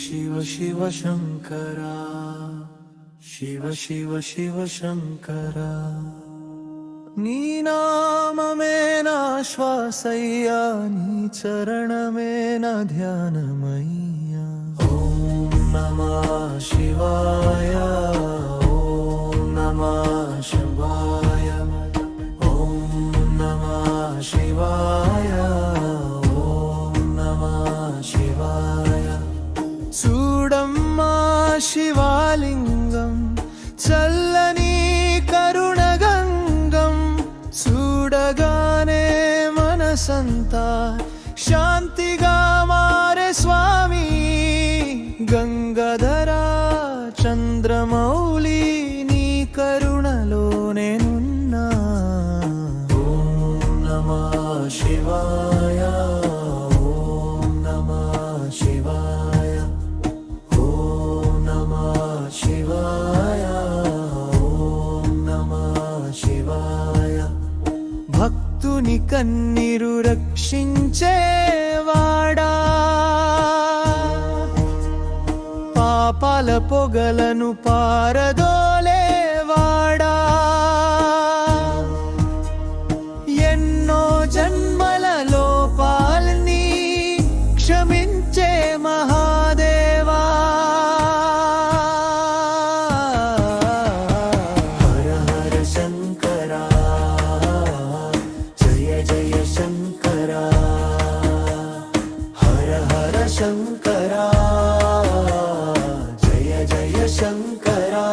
शिव शिव शंकरा शिव शिव शिव शंकरा नी नाममे ना श्वासय्या नी चरणमे ना ध्यानमय्या ओम नमः शिवाय ओम नमः शिवाय ओम नमः शिवाय ओम नमः शिवाय చూడమ్మా శివాలింగం చల్లని కరుణగంగం చూడగానే మనసంతా శాంతిగా మారే స్వామి గంగాధర చంద్రమౌళి నీ కరుణలో నేనున్నా ఓం నమః శివాయ ఓం నమః శివాయ ఓం నమః శివాయ ఓం నమః శివాయ భక్తుని కన్నీరు రక్షించేవాడా పాపాల పొగలను పారదోలేవాడా ఎన్నో జన్మల లోపాల్ని క్షమించే మహాదేవా హర హర శంకరా జయ జయ శంకరా హర హర శంకరా జయ జయ శంకరా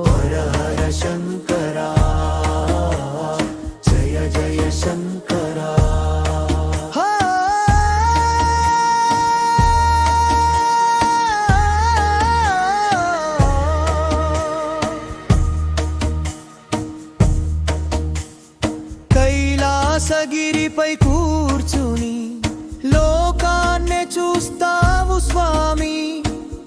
హర హర శంకరా జయ జయ శంకరా కైలాసగిరిపై కూర్చుని లోకాన్నే చూస్తావు స్వామి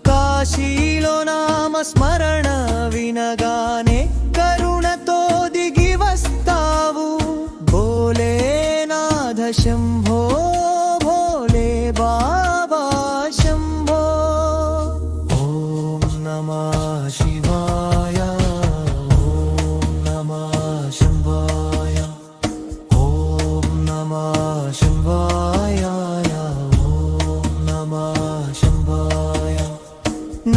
కాశీలో నామ స్మరణ వినగానే కరుణతో దిగి వస్తావు భోలేనాథ శంభో భోలే బాబా శంభో ఓం నమః శివాయ ఓం నమః శివాయ ఓం నమః శివాయ ఓం నమః శివాయ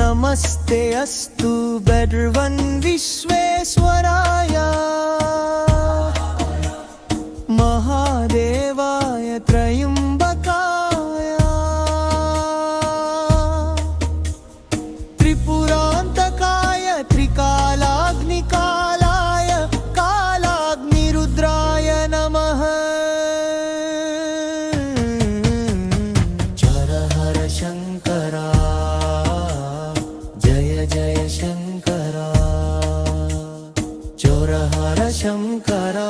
నమస్తే అస్తు బెర్వన్ విశ్వేశ్వరాయ మహాదేవాయ త్రయంబకాయ త్రిపురాంతకాయ త్రికాలాగ్నికాలాయ కాలాగ్నిరుద్రాయ నమః హర హర శంకరా జయ జయ శంకరా చోర హర శంకరా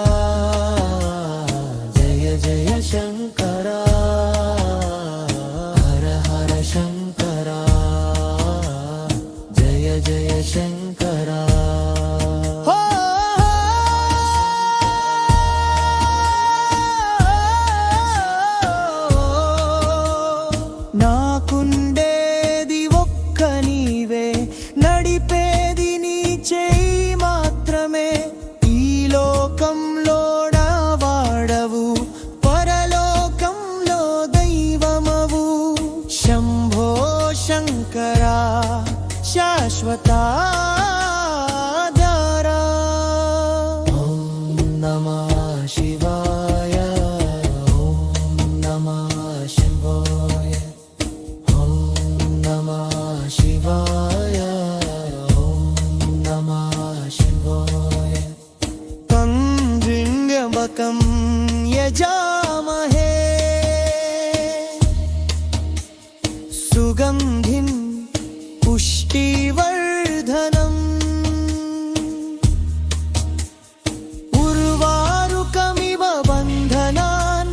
జయ జయ శంకరా హర హర శంకరా జయ జయ శంకరా నాకుండేది ఒక్క నీవే నడిపేది నీ చేయి మాత్రమే ఈ లోకంలో నా వాడవు పరలోకంలో దైవమవు శంభో శంకరా శాశ్వతాధారా ఓం నమః శివాయ ఓం నమః శివాయ ఓం నమః శివాయ ఓం నమః శివాయ తం త్ర్యంబకం యజామహే సుగంధిం పుష్టివర్ధనం ఉర్వారుకమివ బంధనాన్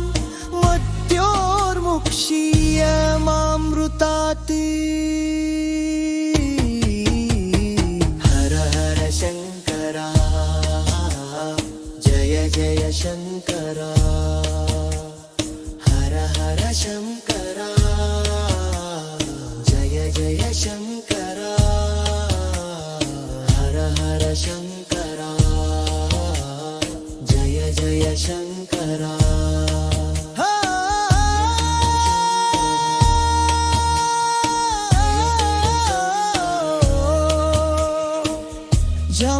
మృత్యోర్ముక్షీయమామృతాత్ హర హర శంకరా జయ జయ శంకరా హర హర శంకరా జయ శంకర హర హర శంకర జయ జయ శంకర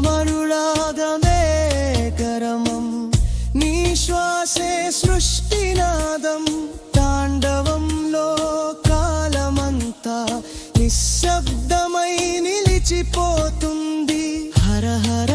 జమరులాదమే కరమం నిశ్వాసే సృష్టినాదం తాండవంలో కాలమంతా నిశ్శబ్దమై నిలిచిపోతుంది హర హర